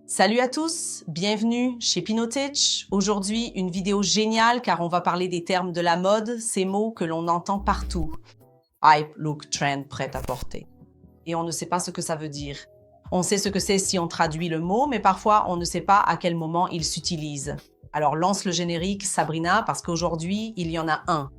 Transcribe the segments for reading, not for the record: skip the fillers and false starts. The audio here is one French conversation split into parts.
Salut à tous, bienvenue chez Pinotitch. Aujourd'hui, une vidéo géniale car on va parler des termes de la mode, ces mots que l'on entend partout. Hype, look, trend, prêt à porter. Et on ne sait pas ce que ça veut dire. On sait ce que c'est si on traduit le mot, mais parfois on ne sait pas à quel moment il s'utilise. Alors lance le générique, Sabrina, parce qu'aujourd'hui, il y en a un.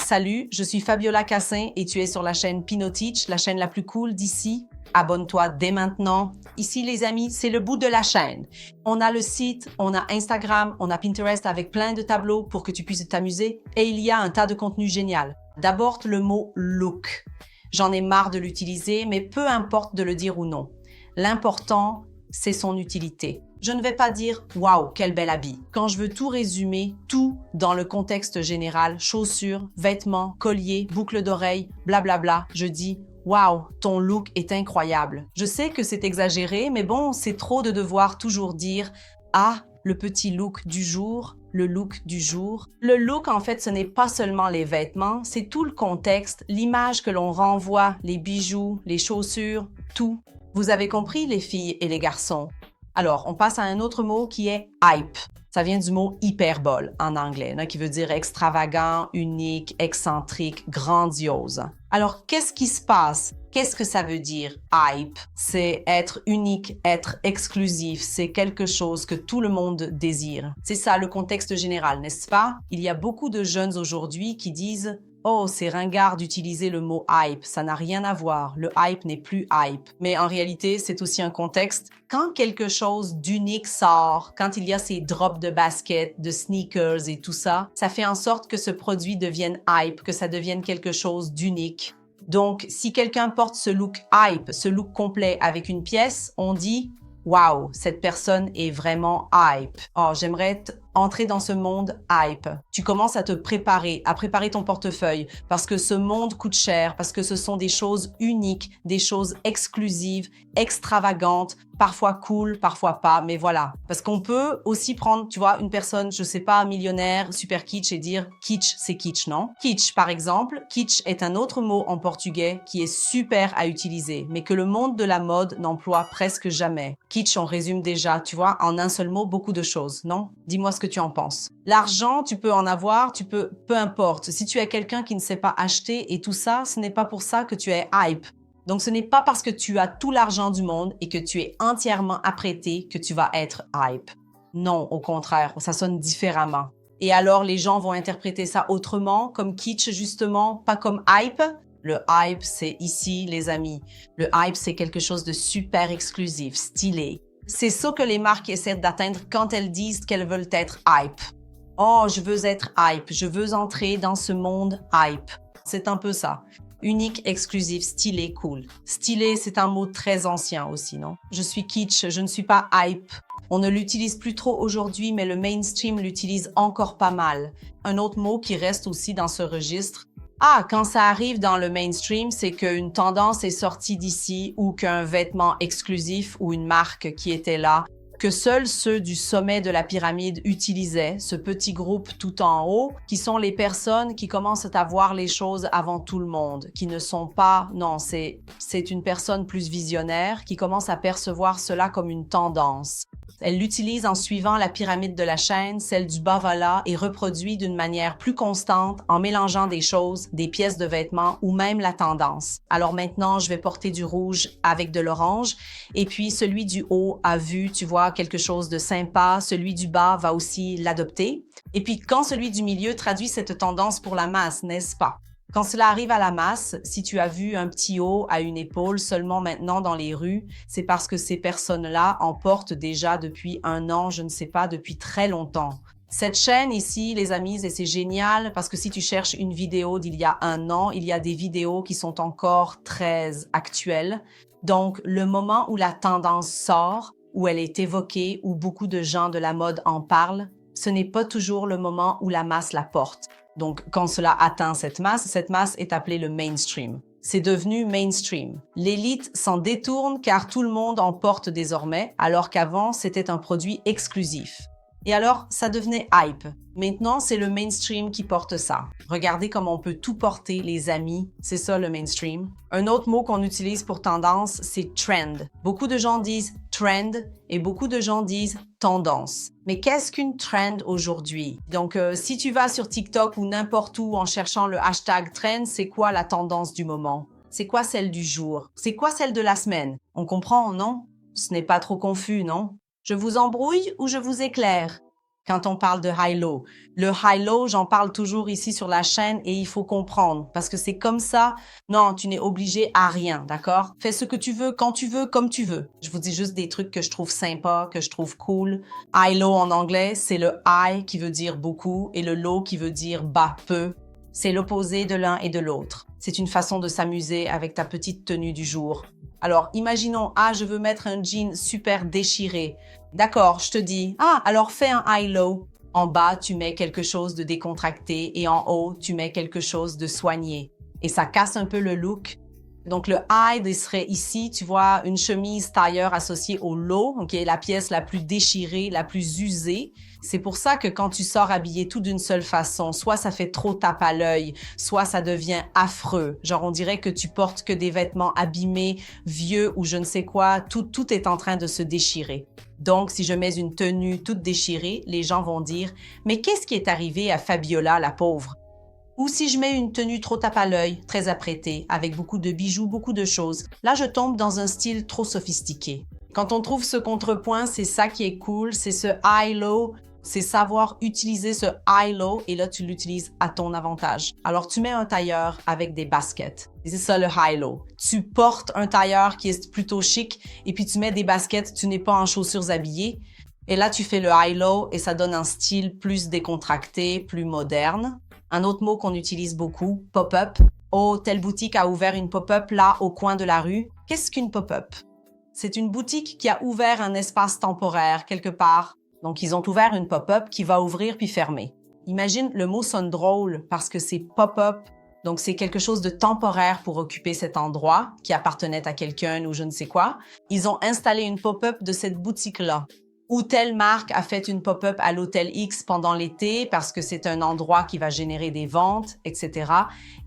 Salut, je suis Fabiola Cassin et tu es sur la chaîne Pinotitch, la chaîne la plus cool d'ici. Abonne-toi dès maintenant. Ici, les amis, c'est le bout de la chaîne. On a le site, on a Instagram, on a Pinterest avec plein de tableaux pour que tu puisses t'amuser et il y a un tas de contenu génial. D'abord, le mot « look ». J'en ai marre de l'utiliser, mais peu importe de le dire ou non. L'important, c'est son utilité. Je ne vais pas dire « Waouh, quel bel habit ». Quand je veux tout résumer, tout dans le contexte général, chaussures, vêtements, colliers, boucles d'oreilles, blablabla, je dis « Waouh, ton look est incroyable ». Je sais que c'est exagéré, mais bon, c'est trop de devoir toujours dire « Ah, le petit look du jour ». Le look du jour. Le look, en fait, ce n'est pas seulement les vêtements, c'est tout le contexte, l'image que l'on renvoie, les bijoux, les chaussures, tout. Vous avez compris, les filles et les garçons? Alors, on passe à un autre mot qui est « hype ». Ça vient du mot « hyperbole » en anglais, qui veut dire extravagant, unique, excentrique, grandiose. Alors, qu'est-ce qui se passe? Qu'est-ce que ça veut dire « hype » ? C'est être unique, être exclusif, c'est quelque chose que tout le monde désire. C'est ça le contexte général, n'est-ce pas? Il y a beaucoup de jeunes aujourd'hui qui disent « Oh, c'est ringard d'utiliser le mot hype, ça n'a rien à voir, le hype n'est plus hype. » Mais en réalité, c'est aussi un contexte. Quand quelque chose d'unique sort, quand il y a ces drops de baskets, de sneakers et tout ça, ça fait en sorte que ce produit devienne hype, que ça devienne quelque chose d'unique. Donc, si quelqu'un porte ce look hype, ce look complet avec une pièce, on dit « Wow, cette personne est vraiment hype. Oh, j'aimerais entrer dans ce monde hype. » Tu commences à te préparer, à préparer ton portefeuille parce que ce monde coûte cher, parce que ce sont des choses uniques, des choses exclusives, extravagantes, parfois cool, parfois pas, mais voilà. Parce qu'on peut aussi prendre, tu vois, une personne, je sais pas, millionnaire, super kitsch et dire kitsch, c'est kitsch, non? Kitsch, par exemple, kitsch est un autre mot en portugais qui est super à utiliser, mais que le monde de la mode n'emploie presque jamais. Kitsch, on résume déjà, tu vois, en un seul mot, beaucoup de choses, non? Dis-moi ce que tu en penses. L'argent, tu peux en avoir, peu importe. Si tu es quelqu'un qui ne sait pas acheter et tout ça, ce n'est pas pour ça que tu es hype. Donc, ce n'est pas parce que tu as tout l'argent du monde et que tu es entièrement apprêté que tu vas être hype. Non, au contraire, ça sonne différemment. Et alors, les gens vont interpréter ça autrement, comme kitsch justement, pas comme hype. Le hype, c'est ici, les amis. Le hype, c'est quelque chose de super exclusif, stylé. C'est ça que les marques essaient d'atteindre quand elles disent qu'elles veulent être hype. Oh, je veux être hype, je veux entrer dans ce monde hype. C'est un peu ça. Unique, exclusif, stylé, cool. Stylé, c'est un mot très ancien aussi, non? Je suis kitsch, je ne suis pas hype. On ne l'utilise plus trop aujourd'hui, mais le mainstream l'utilise encore pas mal. Un autre mot qui reste aussi dans ce registre. Ah, quand ça arrive dans le mainstream, c'est qu'une tendance est sortie d'ici ou qu'un vêtement exclusif ou une marque qui était là, que seuls ceux du sommet de la pyramide utilisaient, ce petit groupe tout en haut, qui sont les personnes qui commencent à voir les choses avant tout le monde, qui ne sont pas, non, c'est une personne plus visionnaire qui commence à percevoir cela comme une tendance. Elle l'utilise en suivant la pyramide de la chaîne, celle du bas va là, et reproduit d'une manière plus constante en mélangeant des choses, des pièces de vêtements ou même la tendance. Alors maintenant, je vais porter du rouge avec de l'orange et puis celui du haut a vu, tu vois, quelque chose de sympa, celui du bas va aussi l'adopter. Et puis quand celui du milieu traduit cette tendance pour la masse, n'est-ce pas? Quand cela arrive à la masse, si tu as vu un petit haut à une épaule seulement maintenant dans les rues, c'est parce que ces personnes-là en portent déjà depuis un an, je ne sais pas, depuis très longtemps. Cette chaîne ici, les amis, et c'est génial parce que si tu cherches une vidéo d'il y a un an, il y a des vidéos qui sont encore très actuelles. Donc, le moment où la tendance sort, où elle est évoquée, où beaucoup de gens de la mode en parlent, ce n'est pas toujours le moment où la masse la porte. Donc, quand cela atteint cette masse est appelée le mainstream. C'est devenu mainstream. L'élite s'en détourne car tout le monde en porte désormais, alors qu'avant, c'était un produit exclusif. Et alors, ça devenait hype. Maintenant, c'est le mainstream qui porte ça. Regardez comment on peut tout porter, les amis. C'est ça le mainstream. Un autre mot qu'on utilise pour tendance, c'est trend. Beaucoup de gens disent trend et beaucoup de gens disent tendance. Mais qu'est-ce qu'une trend aujourd'hui? Donc, si tu vas sur TikTok ou n'importe où en cherchant le hashtag trend, c'est quoi la tendance du moment? C'est quoi celle du jour? C'est quoi celle de la semaine? On comprend, non? Ce n'est pas trop confus, non? Je vous embrouille ou je vous éclaire? Quand on parle de high-low. Le high-low, j'en parle toujours ici sur la chaîne et il faut comprendre parce que c'est comme ça. Non, tu n'es obligé à rien, d'accord? Fais ce que tu veux, quand tu veux, comme tu veux. Je vous dis juste des trucs que je trouve sympas, que je trouve cool. High-low en anglais, c'est le high qui veut dire beaucoup et le low qui veut dire bas, peu. C'est l'opposé de l'un et de l'autre. C'est une façon de s'amuser avec ta petite tenue du jour. Alors, imaginons, je veux mettre un jean super déchiré. D'accord, je te dis, alors fais un high-low. En bas, tu mets quelque chose de décontracté et en haut, tu mets quelque chose de soigné. Et ça casse un peu le look. Donc, le high il serait ici, tu vois, une chemise tailleur associée au low, qui est la pièce la plus déchirée, la plus usée. C'est pour ça que quand tu sors habillé tout d'une seule façon, soit ça fait trop tape à l'œil, soit ça devient affreux. Genre, on dirait que tu portes que des vêtements abîmés, vieux ou je ne sais quoi. Tout est en train de se déchirer. Donc, si je mets une tenue toute déchirée, les gens vont dire « Mais qu'est-ce qui est arrivé à Fabiola, la pauvre? » Ou si je mets une tenue trop tape à l'œil, très apprêtée, avec beaucoup de bijoux, beaucoup de choses, là je tombe dans un style trop sophistiqué. Quand on trouve ce contrepoint, c'est ça qui est cool, c'est ce high-low, c'est savoir utiliser ce high-low et là tu l'utilises à ton avantage. Alors tu mets un tailleur avec des baskets, c'est ça le high-low. Tu portes un tailleur qui est plutôt chic et puis tu mets des baskets, tu n'es pas en chaussures habillées. Et là tu fais le high-low et ça donne un style plus décontracté, plus moderne. Un autre mot qu'on utilise beaucoup, pop-up. Oh, telle boutique a ouvert une pop-up là au coin de la rue. Qu'est-ce qu'une pop-up? C'est une boutique qui a ouvert un espace temporaire quelque part. Donc, ils ont ouvert une pop-up qui va ouvrir puis fermer. Imagine, le mot sonne drôle parce que c'est pop-up. Donc, c'est quelque chose de temporaire pour occuper cet endroit qui appartenait à quelqu'un ou je ne sais quoi. Ils ont installé une pop-up de cette boutique-là. Ou telle marque a fait une pop-up à l'hôtel X pendant l'été parce que c'est un endroit qui va générer des ventes, etc.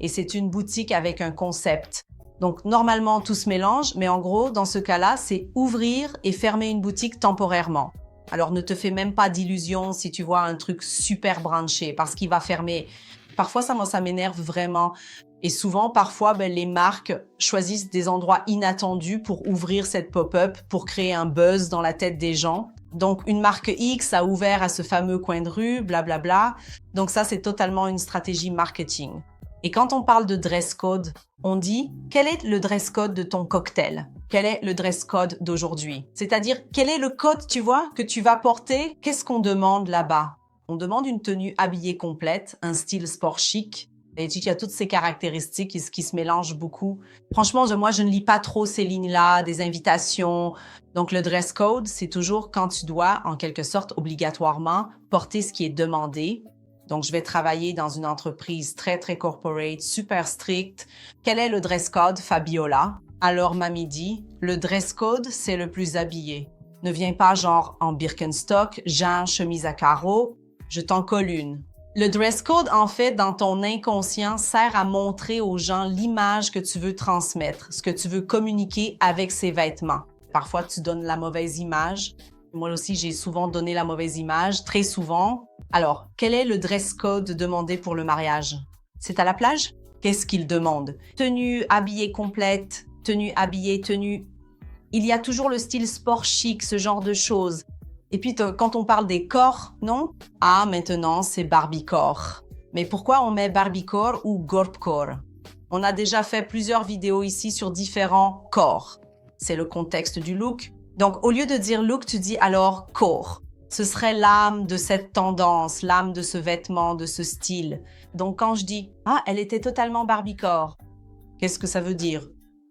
Et c'est une boutique avec un concept. Donc, normalement, tout se mélange, mais en gros, dans ce cas-là, c'est ouvrir et fermer une boutique temporairement. Alors, ne te fais même pas d'illusions si tu vois un truc super branché parce qu'il va fermer. Parfois, ça m'énerve vraiment. Et souvent, parfois, les marques choisissent des endroits inattendus pour ouvrir cette pop-up, pour créer un buzz dans la tête des gens. Donc, une marque X a ouvert à ce fameux coin de rue, blablabla. Donc ça, c'est totalement une stratégie marketing. Et quand on parle de dress code, on dit « Quel est le dress code de ton cocktail? Quel est le dress code d'aujourd'hui? » C'est-à-dire, quel est le code, tu vois, que tu vas porter? Qu'est-ce qu'on demande là-bas? On demande une tenue habillée complète, un style sport chic. Et il y a toutes ces caractéristiques qui se mélangent beaucoup. Franchement, moi, je ne lis pas trop ces lignes-là, des invitations. Donc, le dress code, c'est toujours quand tu dois, en quelque sorte, obligatoirement, porter ce qui est demandé. Donc, je vais travailler dans une entreprise très, très corporate, super stricte. Quel est le dress code, Fabiola? Alors, mamie dit, le dress code, c'est le plus habillé. Ne viens pas genre en Birkenstock, jean, chemise à carreaux. Je t'en colle une. Le dress code, en fait, dans ton inconscient, sert à montrer aux gens l'image que tu veux transmettre, ce que tu veux communiquer avec ces vêtements. Parfois, tu donnes la mauvaise image. Moi aussi, j'ai souvent donné la mauvaise image, très souvent. Alors, quel est le dress code demandé pour le mariage? C'est à la plage? Qu'est-ce qu'il demande? Tenue habillée complète, tenue habillée, tenue... Il y a toujours le style sport chic, ce genre de choses. Et puis, quand on parle des corps, non? Maintenant, c'est Barbiecore. Mais pourquoi on met Barbiecore ou Gorpcore? On a déjà fait plusieurs vidéos ici sur différents corps. C'est le contexte du look. Donc, au lieu de dire look, tu dis alors corps. Ce serait l'âme de cette tendance, l'âme de ce vêtement, de ce style. Donc, quand je dis « elle était totalement Barbiecore », qu'est-ce que ça veut dire?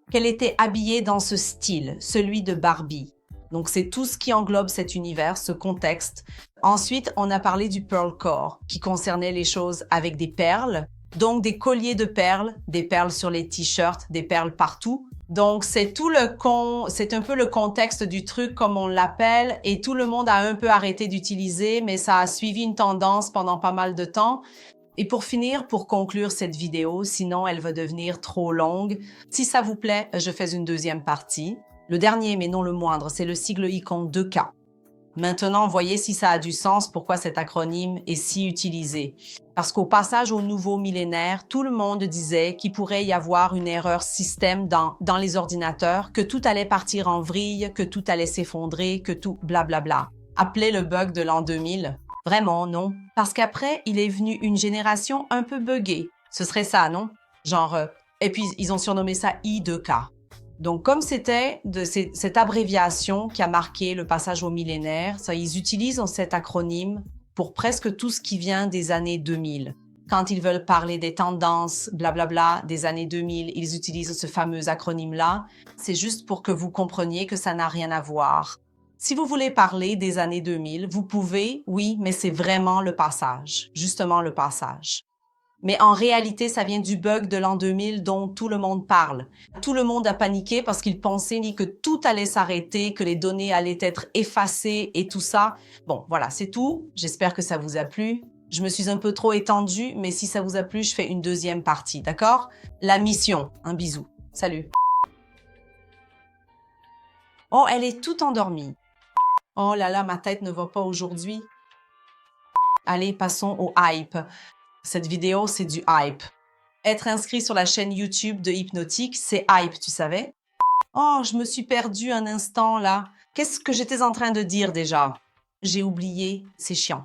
Qu'elle était habillée dans ce style, celui de Barbie. Donc, c'est tout ce qui englobe cet univers, ce contexte. Ensuite, on a parlé du pearl core, qui concernait les choses avec des perles. Donc, des colliers de perles, des perles sur les t-shirts, des perles partout. Donc, c'est un peu le contexte du truc comme on l'appelle et tout le monde a un peu arrêté d'utiliser, mais ça a suivi une tendance pendant pas mal de temps. Et pour finir, pour conclure cette vidéo, sinon elle va devenir trop longue, si ça vous plaît, je fais une deuxième partie. Le dernier, mais non le moindre, c'est le sigle icon 2K. Maintenant, voyez si ça a du sens, pourquoi cet acronyme est si utilisé. Parce qu'au passage au nouveau millénaire, tout le monde disait qu'il pourrait y avoir une erreur système dans les ordinateurs, que tout allait partir en vrille, que tout allait s'effondrer, que tout blablabla. Appelez le bug de l'an 2000. Vraiment, non. Parce qu'après, il est venu une génération un peu buggée. Ce serait ça, non? Genre, et puis ils ont surnommé ça I2K. Donc, comme c'était cette abréviation qui a marqué le passage au millénaire, ça, ils utilisent cet acronyme pour presque tout ce qui vient des années 2000. Quand ils veulent parler des tendances, blablabla, des années 2000, ils utilisent ce fameux acronyme-là. C'est juste pour que vous compreniez que ça n'a rien à voir. Si vous voulez parler des années 2000, vous pouvez, oui, mais c'est vraiment le passage, justement le passage. Mais en réalité, ça vient du bug de l'an 2000 dont tout le monde parle. Tout le monde a paniqué parce qu'ils pensaient ni que tout allait s'arrêter, que les données allaient être effacées et tout ça. Bon, voilà, c'est tout. J'espère que ça vous a plu. Je me suis un peu trop étendue, mais si ça vous a plu, je fais une deuxième partie, d'accord? La mission. Un bisou. Salut. Oh, elle est toute endormie. Oh là là, ma tête ne va pas aujourd'hui. Allez, passons au hype. Cette vidéo, c'est du hype. Être inscrit sur la chaîne YouTube de Hypnotique, c'est hype, tu savais? Oh, je me suis perdue un instant là. Qu'est-ce que j'étais en train de dire déjà? J'ai oublié, c'est chiant.